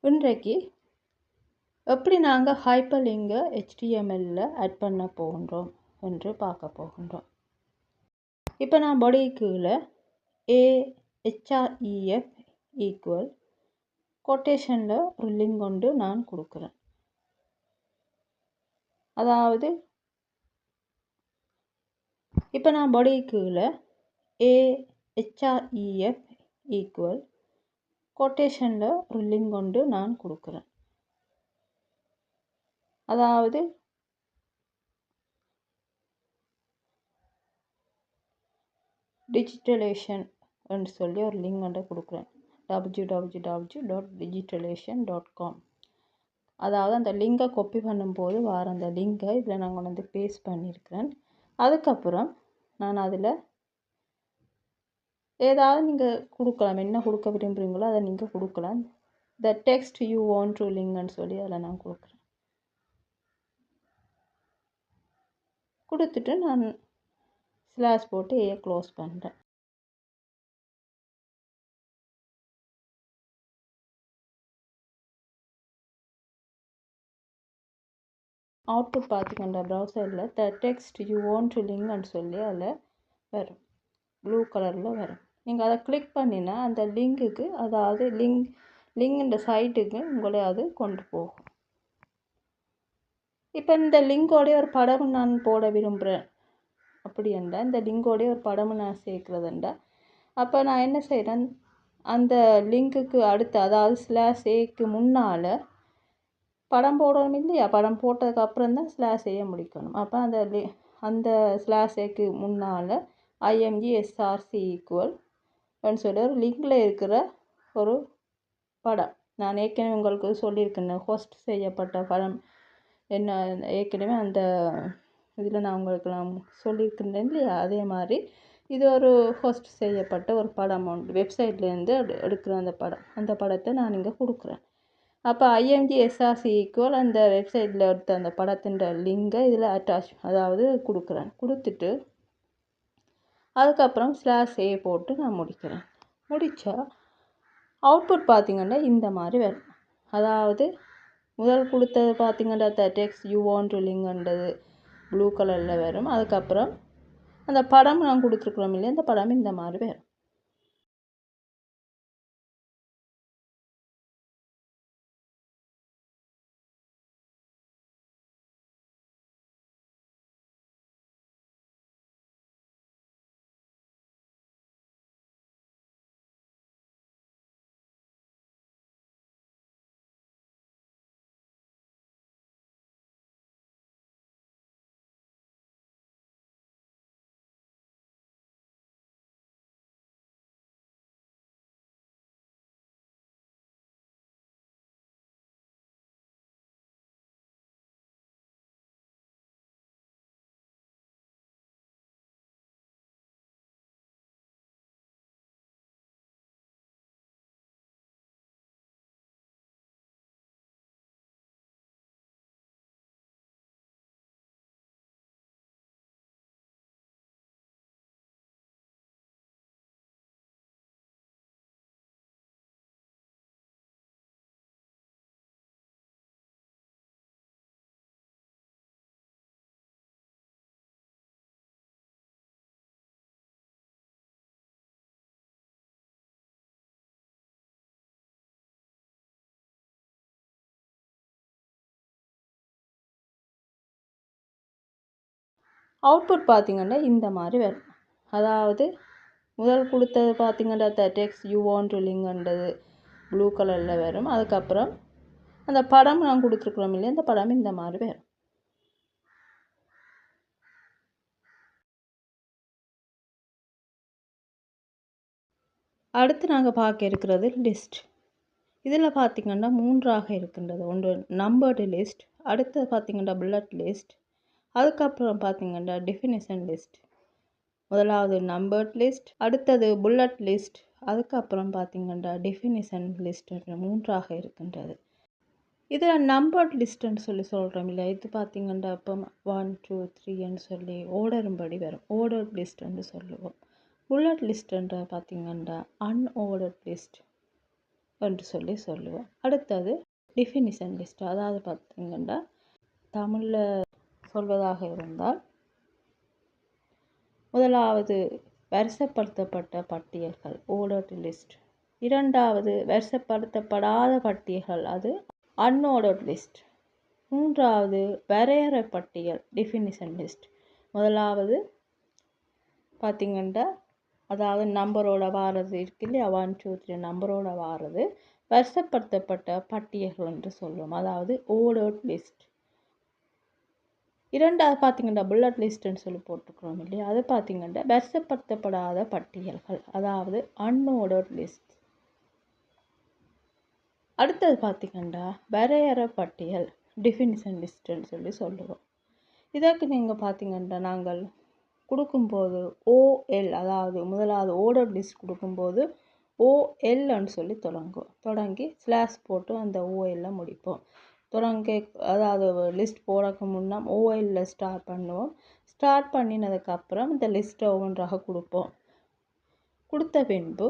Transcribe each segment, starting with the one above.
இன்றைக்கு எப்படி நாங்கள் ஹைப்பர் லிங்கை HTML ஆட் பண்ண போகின்றோம் என்று பார்க்க போகின்றோம். இப்போ நான் பாடி கீழே AHREF ஈக்குவல் கொட்டேஷனில் ஒரு லிங்க் கொண்டு நான் கொடுக்குறேன். அதாவது இப்போ நான் பாடி கீழே AHREF ஈக்குவல் கொட்டேஷனில் ஒரு லிங்க் கொண்டு நான் கொடுக்குறேன். அதாவது டிஜிட்டலேஷன் என்று சொல்லி ஒரு லிங்க் கொண்டு கொடுக்குறேன். www.digitalization.com. அதாவது அந்த லிங்கை காப்பி பண்ணும்போது வர அந்த லிங்கை இதில் நான் கொண்டு வந்து பேஸ்ட் பண்ணியிருக்கிறேன். அதுக்கப்புறம் நான் அதில் ஏதாவது நீங்கள் கொடுக்கலாம், என்ன கொடுக்க விரும்புகிறீங்களோ அதை நீங்கள் கொடுக்கலாம். The text you want to லிங்க்னு சொல்லி அதில் நான் கொடுக்குறேன். கொடுத்துட்டு நான் ஸ்லாஷ் போட்டு க்ளோஸ் பண்ணுறேன். அவுட்புட் பார்த்திங்கன்னா ப்ரௌசரில் the text you want to லிங்க்னு சொல்லி அதில் வரும், ப்ளூ கலரில் வரும். நீங்கள் அதை கிளிக் பண்ணினா அந்த லிங்க்குக்கு, அதாவது லிங்க் சைட்டுக்கு உங்களை அது கொண்டு போகும். இப்போ இந்த லிங்கோடைய ஒரு படம் நான் போட விரும்புகிறேன் அப்படி என்றால், இந்த லிங்கோடைய ஒரு படம் நான் சேர்க்குறதுண்டா, அப்போ நான் என்ன செய்கிறேன், அந்த லிங்க்குக்கு அடுத்து, அதாவது ஸ்லாஷ் ஏக்கு முன்னால் படம் போடணும் இல்லையா, படம் போட்டதுக்கு அப்புறம் தான் ஸ்லாஷ் ஏ முடிக்கணும். அப்போ அந்த ஸ்லாஷ் ஏக்கு முன்னால் IMGSRC ஈக்குவல் சொல்லி ஒரு லிங்கில் இருக்கிற ஒரு படம், நான் ஏற்கனவே உங்களுக்கு சொல்லியிருக்கேன், ஹோஸ்ட் செய்யப்பட்ட படம் என்ன, ஏற்கனவே அந்த இதில் நான் சொல்லியிருக்கிறேன் இல்லையா, அதே மாதிரி இது ஒரு ஹோஸ்ட் செய்யப்பட்ட ஒரு படம் ஒன்று வெப்சைட்லேருந்து எடுக்கிற அந்த படத்தை நான் இங்கே கொடுக்குறேன். அப்போ IMGSRC ஈக்குவல் அந்த வெப்சைட்டில் எடுத்த அந்த படத்தின் லிங்கை இதில் அட்டாச், அதாவது கொடுக்குறேன். கொடுத்துட்டு அதுக்கப்புறம் ஸ்லாஷ் ஏ போட்டு நான் முடிக்கிறேன். முடித்தா அவுட்புட் பார்த்திங்கன்னா இந்த மாதிரி வரும். அதாவது முதல் கொடுத்தது பார்த்திங்கன்னா the text you want to லிங்க்ன்றது ப்ளூ கலரில் வரும். அதுக்கப்புறம் அந்த படம் நான் கொடுத்துருக்குறோம் இல்லையா, அந்த படம் இந்த மாதிரி வரும். அவுட்புட் பார்த்திங்கன்னா இந்த மாதிரி வரும். அதாவது முதல் கொடுத்தது பார்த்திங்கன்னா the text you want to லிங்க்ன்றது ப்ளூ கலரில் வரும். அதுக்கப்புறம் அந்த படம் நான் கொடுத்துருக்குறோம் இல்லையா, அந்த படம் இந்த மாதிரி வரும். அடுத்து நாங்கள் பார்க்க இருக்கிறது லிஸ்ட். இதில் பார்த்திங்கன்னா 3ஆக இருக்கின்றது. ஒன்று நம்பர்டு லிஸ்ட், அடுத்து பார்த்திங்கன்னா புல்லட் லிஸ்ட், அதுக்கப்புறம் பார்த்திங்கன்னா டெஃபினிஷன் லிஸ்ட். முதலாவது நம்பர்ட் லிஸ்ட், அடுத்தது புல்லட் லிஸ்ட், அதுக்கப்புறம் பார்த்திங்கன்னா டெஃபினிஷன் லிஸ்ட் 3ஆக இருக்கின்றது. இதில் நம்பர்ட் லிஸ்ட்டுன்னு சொல்லி சொல்கிறோம் இல்லை, இது பார்த்திங்கன்னா இப்போ 1 2 3ன்னு சொல்லி ஓர்டரும்படி வரும், ஓர்டர்ட் லிஸ்ட்டுன்னு சொல்லுவோம். புல்லட் லிஸ்ட்டுன்ற பார்த்திங்கன்னா அன்ஆர்டர்ட் லிஸ்ட். என்று சொல்லி சொல்லுவோம். அடுத்தது டிஃபினிஷன் லிஸ்ட். அதாவது பார்த்தீங்கன்னா தமிழில் சொல்வதாக இருந்தால் முதலாவது வரிசைப்படுத்தப்பட்ட பட்டியல்கள் ஓர்டர்டு லிஸ்ட். இரண்டாவது வரிசைப்படுத்தப்படாத பட்டியல்கள் அது அன்ஆர்டர்டு லிஸ்ட். மூன்றாவது வரையறை பட்டியல் டிஃபினிஷன் லிஸ்ட். முதலாவது பார்த்திங்கன்னா அதாவது நம்பரோட வாரது இருக்கு இல்லையா, 1 2 3 நம்பரோட வாரது வரிசைப்படுத்தப்பட்ட பட்டியல்கள் என்று சொல்லுவோம், அதாவது ஓர்டர்டு லிஸ்ட். இரண்டாவது பார்த்திங்கன்னா புல்லட் லிஸ்ட்ன்னு சொல்லி போட்டுக்கிறோம் இல்லையா, அது பார்த்திங்கன்னா வரிசைப்படுத்தப்படாத பட்டியல்கள், அதாவது அன்ஆர்டர்டு லிஸ்ட். அடுத்தது பார்த்திங்கன்னா வரையறை பட்டியல் டிஃபினிஷன் லிஸ்ட்டுன்னு சொல்லி சொல்லுவோம். இதற்கு நீங்கள் பார்த்திங்கன்னா நாங்கள் கொடுக்கும்போது ஓஎல், அதாவது முதலாவது ஓர்டர் லிஸ்ட் கொடுக்கும்போது ஓஎல்ன்னு சொல்லி தொடங்கி ஸ்லாஷ் போட்டு அந்த ஓஎல்ல முடிப்போம். அதாவது லிஸ்ட் போடக்கு முன்னே ஓஎல்ல ஸ்டார்ட் பண்ணுவோம். ஸ்டார்ட் பண்ணினதுக்கப்புறம் இந்த லிஸ்ட்டை ஒவ்வொன்றாக கொடுப்போம். கொடுத்த பின்பு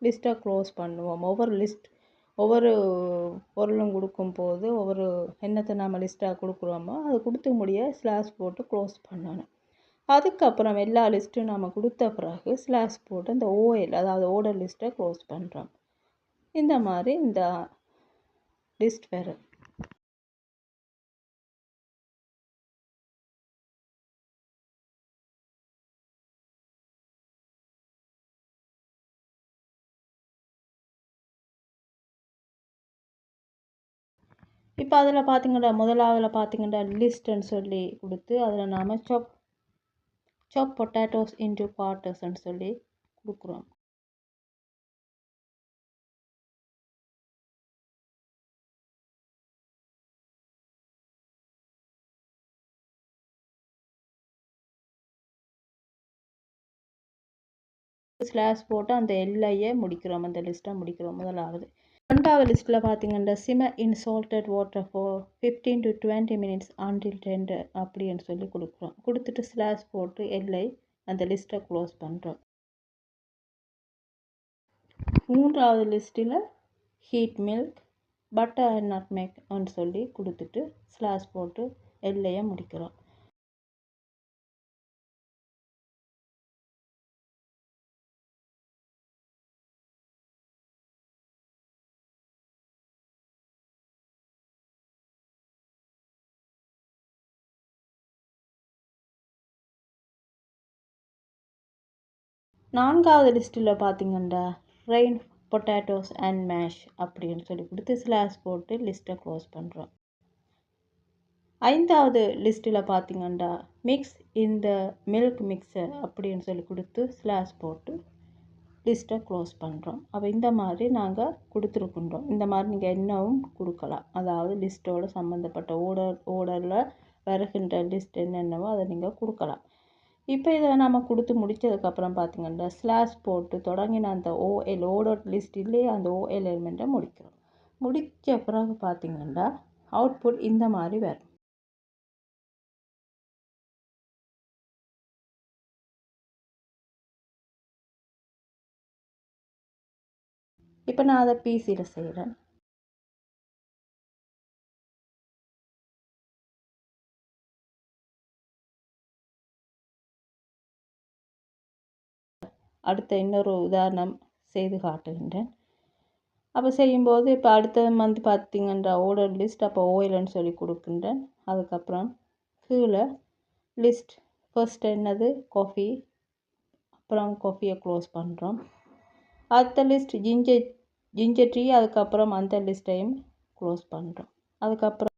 லிஸ்ட்டை க்ளோஸ் பண்ணுவோம். ஒவ்வொரு பொருளும் கொடுக்கும்போது ஒவ்வொரு என்னத்தை நம்ம லிஸ்ட்டாக கொடுக்குறோமோ அது கொடுத்து முடிய ஸ்லாஷ் போட்டு க்ளோஸ் பண்ணணும். அதுக்கப்புறம் எல்லா லிஸ்ட்டும் நம்ம கொடுத்த பிறகு ஸ்லாஷ் போட்டு இந்த ஓஎல், அதாவது ஓர்டர் லிஸ்ட்டை க்ளோஸ் பண்ணுறோம். இந்த மாதிரி இந்த லிஸ்ட் வேறு. இப்போ அதில் பார்த்திங்கன்னா முதலாவதில் பார்த்திங்கன்னா லிஸ்ட்டுன்னு சொல்லி கொடுத்து அதில் நாம் சாப் பொட்டேட்டோஸ் இன்டு பார்ட்டர்ஸ்ன்னு சொல்லி கொடுக்குறோம். ஸ்லாஷ் போட்டு அந்த எல்லையை முடிக்கிறோம், அந்த லிஸ்ட்டை முடிக்கிறோம் முதலாவது. ரெண்டாவது லிஸ்ட்டில் பார்த்திங்கன்னா simmer in salted water for 15 to 20 minutes until tender அப்படின்னு சொல்லி கொடுத்துட்டு ஸ்லாஷ் போட்டு எல்லை அந்த லிஸ்ட்டை க்ளோஸ் பண்ணுறோம். மூன்றாவது லிஸ்ட்டில் ஹீட் மில்க் பட்டர் அண்ட் நட்மெக்னு சொல்லி கொடுத்துட்டு ஸ்லாஷ் போட்டு எல்லையை முடிக்கிறோம். நான்காவது லிஸ்ட்டில் பார்த்திங்கன்னா ரெயின் பொட்டேட்டோஸ் அண்ட் மேஷ் அப்படின்னு சொல்லி கொடுத்து ஸ்லாஷ் போட்டு லிஸ்ட்டை க்ளோஸ் பண்ணுறோம். ஐந்தாவது லிஸ்ட்டில் பார்த்திங்கன்னா மிக்ஸ் இந்த மில்க் மிக்சர் அப்படின்னு சொல்லி கொடுத்து ஸ்லாஷ் போட்டு லிஸ்ட்டை க்ளோஸ் பண்ணுறோம். அப்போ இந்த மாதிரி நாங்கள் கொடுத்துருக்குன்றோம். இந்த மாதிரி நீங்கள் என்னவும் கொடுக்கலாம், அதாவது லிஸ்ட்டோடு சம்மந்தப்பட்ட ஓர்டரில் வருகின்ற லிஸ்ட் என்னென்னவோ அதை நீங்கள் கொடுக்கலாம். இப்போ இதை நம்ம கொடுத்து முடித்ததுக்கப்புறம் பார்த்திங்கன்னா ஸ்லாஷ் போட்டு தொடங்கின அந்த ஓஎல் ஓர்டர் லிஸ்ட் இல்லையே அந்த ஓஎல் எலிமெண்ட்டை முடிக்கிறோம். முடித்த பிறகு பார்த்திங்கன்னா அவுட்புட் இந்த மாதிரி வரும். இப்போ நான் அதை பிசியில் செய்கிறேன். அடுத்த இன்னொரு உதாரணம் செய்து காட்டுகின்றேன். அப்போ செய்யும்போது இப்போ அடுத்த மந்த் பார்த்திங்கன்னா ஓர்டர் லிஸ்ட், அப்போ ஓஎல்னு சொல்லி கொடுக்கின்றேன். அதுக்கப்புறம் கீழே லிஸ்ட் ஃபர்ஸ்ட் என்னது காஃபி, அப்புறம் காஃபியை க்ளோஸ் பண்ணுறோம். அடுத்த லிஸ்ட் ஜிஞ்சர் டீ, அதுக்கப்புறம் அந்த லிஸ்ட்டையும் க்ளோஸ் பண்ணுறோம். அதுக்கப்புறம்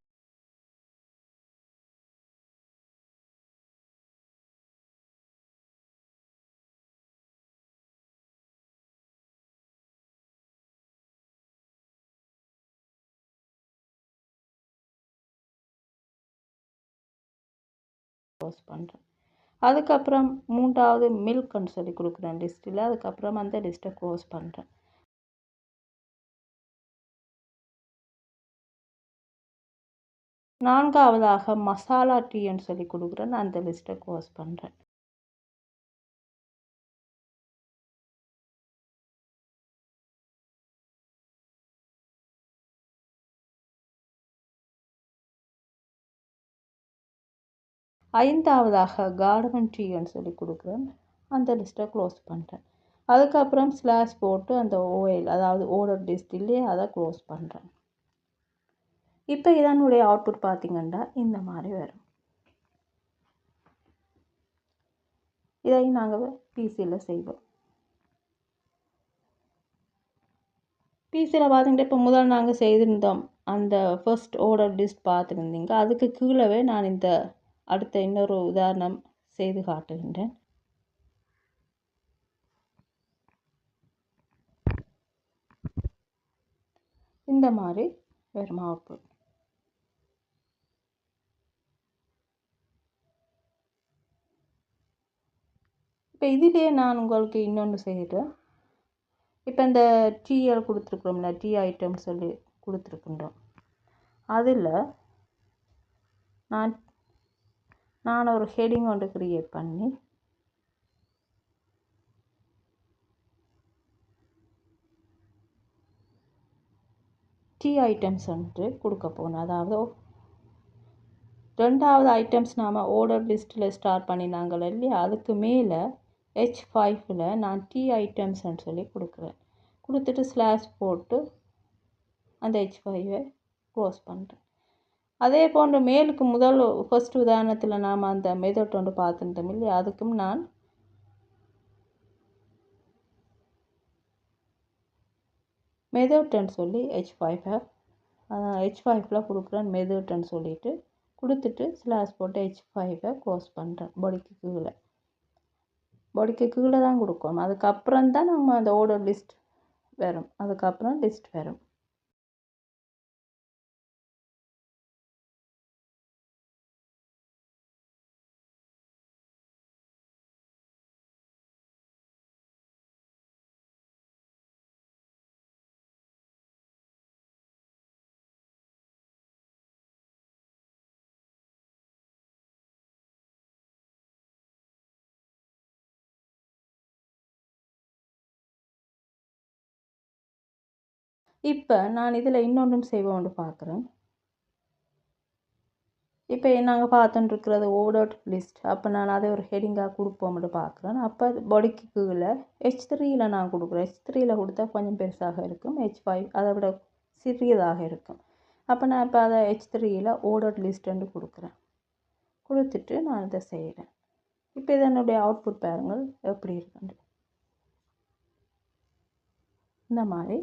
க்ளோஸ் பண்ணுறேன். அதுக்கப்புறம் மூன்றாவது மில்க்னு சொல்லி கொடுக்குறேன் லிஸ்ட்டில். அதுக்கப்புறம் அந்த லிஸ்ட்டை க்ளோஸ் பண்ணுறேன். நான்காவதாக மசாலா டீன்னு சொல்லி கொடுக்குறேன், அந்த லிஸ்ட்டை க்ளோஸ் பண்ணுறேன். 5ஆவதாக கார்டமன் ட்ரீன்னு சொல்லி கொடுக்குறேன். அந்த லிஸ்ட்டை க்ளோஸ் பண்ணுறேன். அதுக்கப்புறம் ஸ்லாஷ் போட்டு அந்த ஓஎல் அதாவது ஓர்டர் லிஸ்ட் இல்லையே அதை க்ளோஸ் பண்ணுறேன். இப்போ இதனுடைய அவுட்புட் பார்த்திங்கன்னா இந்த மாதிரி வரும். இதை நாங்கள் பிசியில் செய்வோம். பிசியில் பார்த்திங்கன்னா இப்போ முதல் நாங்கள் செய்திருந்தோம் அந்த ஃபர்ஸ்ட் ஓர்டர் லிஸ்ட் பார்த்துருந்தீங்க. அதுக்கு கீழவே நான் இந்த அடுத்த இன்னொரு உதாரணம் செய்து காட்டுகின்றேன். இந்த மாதிரி வரும் அவுட்புட். இப்போ இதிலேயே நான் உங்களுக்கு இன்னொன்று செய்கிறேன். இப்போ இந்த டீஎல் கொடுத்துருக்குறோம்ல, டீ ஐட்டம் சொல்லி கொடுத்துருக்குறோம். அதில் நான் ஒரு ஹெடிங் ஒன்று க்ரியேட் பண்ணி டீ ஐட்டம்ஸ் வந்துட்டு கொடுக்க போகணும். அதாவது 2வது ஐட்டம்ஸ் நாம் ஆர்டர் லிஸ்ட்டில் ஸ்டார்ட் பண்ணினாங்கள் இல்லையா, அதுக்கு மேலே H5ல் நான் டீ ஐட்டம்ஸ்ன்னு சொல்லி கொடுக்குறேன். கொடுத்துட்டு ஸ்லாஷ் போட்டு அந்த H5ஐ க்ளோஸ் பண்ணுறேன். அதே போன்ற மேலுக்கு முதல் ஃபர்ஸ்ட் உதாரணத்தில் நாம் அந்த மெத்தட் ஒன்று பார்த்துட்டோம் இல்லையா, அதுக்கும் நான் மெத்தட்ன்னு சொல்லி H5ல் கொடுக்குறேன். மெத்தட்ன்னு சொல்லிட்டு கொடுத்துட்டு ஸ்லாஷ் போட்டு H5ஐ க்ளோஸ் பண்ணுறேன். பாடிக்கு கீழே தான் கொடுக்கணும். அதுக்கப்புறம் தான் நம்ம அந்த ஆர்டர் லிஸ்ட் வரும். அதுக்கப்புறம் லிஸ்ட் வரும். இப்போ நான் இதில் இன்னொன்றும் செய்வோம்னு பார்க்குறேன். இப்போ நாங்கள் பார்த்துட்டு இருக்கிறது ஆர்டர் லிஸ்ட். அப்போ நான் அதை ஒரு ஹெடிங்காக கொடுப்போம்னு பார்க்குறேன். அப்போ பாடிக்கு கீழே H3ல் நான் கொடுக்குறேன். H3ல் கொடுத்தா கொஞ்சம் பெருசாக இருக்கும். H5 அதை விட சிறியதாக இருக்கும். அப்போ நான் இப்போ அதை H3ல் ஆர்டர் லிஸ்ட்டுன்னு கொடுக்குறேன். கொடுத்துட்டு நான் இதை செய்கிறேன். இப்போ இதனுடைய அவுட்புட் பாருங்கள் எப்படி இருக்குன்னு. இந்த மாதிரி